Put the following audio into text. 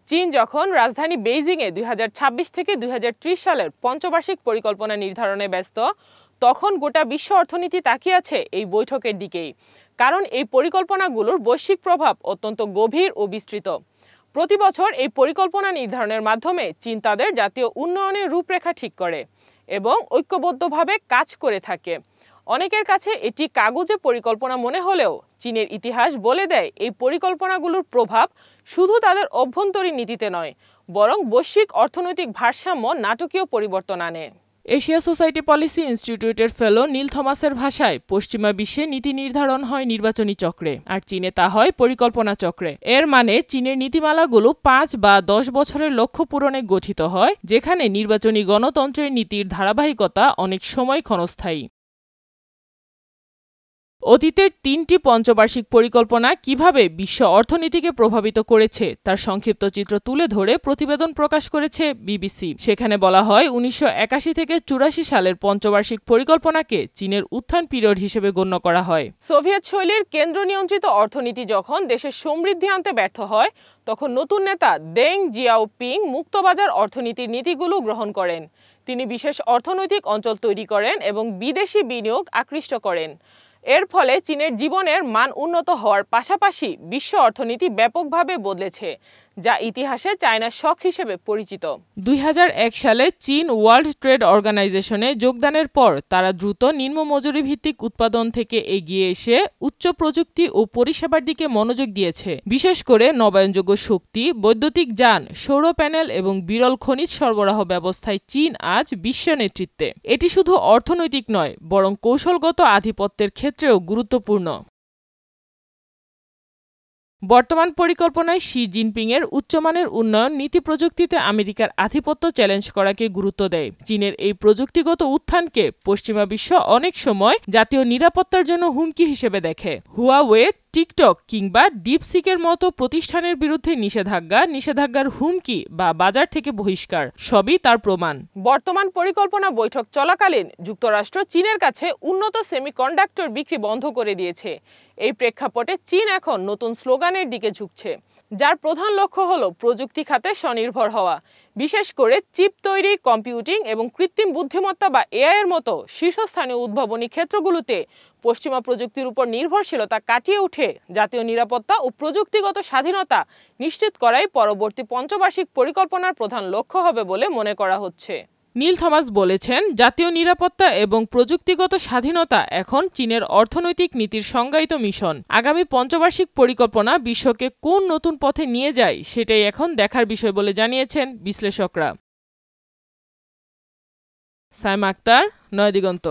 চীন যখন রাজধানী বেইজিংয়ে 2026 থেকে 2030 সালের পঞ্চবার্ষিক পরিকল্পনা নির্ধারণে ব্যস্ত, তখন গোটা বিশ্ব অর্থনীতি তাকিয়ে আছে এই বৈঠকের দিকেই। কারণ এই পরিকল্পনাগুলোর বৈশ্বিক প্রভাব অত্যন্ত গভীর ও বিস্তৃত। প্রতি বছর এই পরিকল্পনা নির্ধারণের মাধ্যমে চীন তাদের জাতীয় উন্নয়নের রূপরেখা ঠিক করে এবং ঐক্যবদ্ধভাবে কাজ করে থাকে। অনেকের কাছে এটি কাগজে পরিকল্পনা মনে হলেও চীনের ইতিহাস বলে দেয় এই পরিকল্পনাগুলোর প্রভাব শুধু তাদের অভ্যন্তরীণ নীতিতে নয়, বরং বৈশ্বিক অর্থনৈতিক ভারসাম্য নাটকীয় পরিবর্তন আনে। এশিয়া সোসাইটি পলিসি ইনস্টিটিউটের ফেলো নীল থমাসের ভাষায়, পশ্চিমা বিশ্বে নীতি নির্ধারণ হয় নির্বাচনী চক্রে, আর চীনে তা হয় পরিকল্পনা চক্রে। এর মানে চীনের নীতিমালাগুলো 5 বা 10 বছরের লক্ষ্য পূরণে গঠিত হয়, যেখানে নির্বাচনী গণতন্ত্রের নীতির ধারাবাহিকতা অনেক সময় ক্ষণস্থায়ী। অতীতের 3টি পঞ্চবার্ষিক পরিকল্পনা কিভাবে বিশ্ব অর্থনীতিকে প্রভাবিত করেছে তার সংক্ষিপ্ত চিত্র তুলে ধরে প্রতিবেদন প্রকাশ করেছে বিবিসি। সেখানে বলা হয়, 1981 থেকে 84 সালের পঞ্চবার্ষিক পরিকল্পনাকে চীনের উত্থান পিরিয়ড হিসেবে গণ্য করা হয়। সোভিয়েত শৈলীর কেন্দ্র নিয়ন্ত্রিত অর্থনীতি যখন দেশের সমৃদ্ধি আনতে ব্যর্থ হয়, তখন নতুন নেতা দেং জিয়াওপিং মুক্তবাজার অর্থনীতির নীতিগুলো গ্রহণ করেন। তিনি বিশেষ অর্থনৈতিক অঞ্চল তৈরি করেন এবং বিদেশি বিনিয়োগ আকৃষ্ট করেন। এর ফলে চীনের জীবনের মান উন্নত হওয়ার পাশাপাশি বিশ্ব অর্থনীতি ব্যাপকভাবে বদলেছে, যা ইতিহাসে চায়নার শক হিসেবে পরিচিত। 2001 সালে চীন ওয়ার্ল্ড ট্রেড অর্গানাইজেশনে যোগদানের পর তারা দ্রুত নিম্ন মজুরি ভিত্তিক উৎপাদন থেকে এগিয়ে এসে উচ্চ প্রযুক্তি ও পরিষেবার দিকে মনোযোগ দিয়েছে। বিশেষ করে নবায়নযোগ্য শক্তি, বৈদ্যুতিক যান, সৌর প্যানেল এবং বিরল খনিজ সরবরাহ ব্যবস্থায় চীন আজ বিশ্ব নেতৃত্বে। এটি শুধু অর্থনৈতিক নয়, বরং কৌশলগত আধিপত্যের ক্ষেত্রেও গুরুত্বপূর্ণ। বর্তমান পরিকল্পনায় শি জিনপিংয়ের উচ্চমানের উন্নয়ন নীতি প্রযুক্তিতে আমেরিকার আধিপত্য চ্যালেঞ্জ করাকে গুরুত্ব দেয়। চীনের এই প্রযুক্তিগত উত্থানকে পশ্চিমা বিশ্ব অনেক সময় জাতীয় নিরাপত্তার জন্য হুমকি হিসেবে দেখে। হুয়াওয়ে, টিকটক কিংবা ডিপসিকের মতো প্রতিষ্ঠানের বিরুদ্ধে নিষেধাজ্ঞার হুমকি বা বাজার থেকে বহিষ্কার সবই তার প্রমাণ। বর্তমান পরিকল্পনা বৈঠক চলাকালীন যুক্তরাষ্ট্র চীনের কাছে উন্নত সেমিকন্ডাক্টর বিক্রি বন্ধ করে দিয়েছে। এই প্রেক্ষাপটে চীন এখন নতুন স্লোগানের দিকে ঝুঁকছে, যার প্রধান লক্ষ্য হলো প্রযুক্তি খাতে স্বনির্ভর হওয়া। বিশেষ করে চিপ তৈরি, কম্পিউটিং এবং কৃত্রিম বুদ্ধিমত্তা বা এআই এর মতো শীর্ষস্থানীয় উদ্ভাবনী ক্ষেত্রগুলোতে পশ্চিমা প্রযুক্তির উপর নির্ভরশীলতা কাটিয়ে উঠে জাতীয় নিরাপত্তা ও প্রযুক্তিগত স্বাধীনতা নিশ্চিত করাই পরবর্তী পঞ্চবার্ষিক পরিকল্পনার প্রধান লক্ষ্য হবে বলে মনে করা হচ্ছে। নীল থমাস বলেছেন, জাতীয় নিরাপত্তা এবং প্রযুক্তিগত স্বাধীনতা এখন চীনের অর্থনৈতিক নীতির সংজ্ঞায়িত মিশন। আগামী পঞ্চবার্ষিক পরিকল্পনা বিশ্বকে কোন নতুন পথে নিয়ে যায় সেটাই এখন দেখার বিষয় বলে জানিয়েছেন বিশ্লেষকরা। সাইমা আক্তার, নয়াদিগন্ত।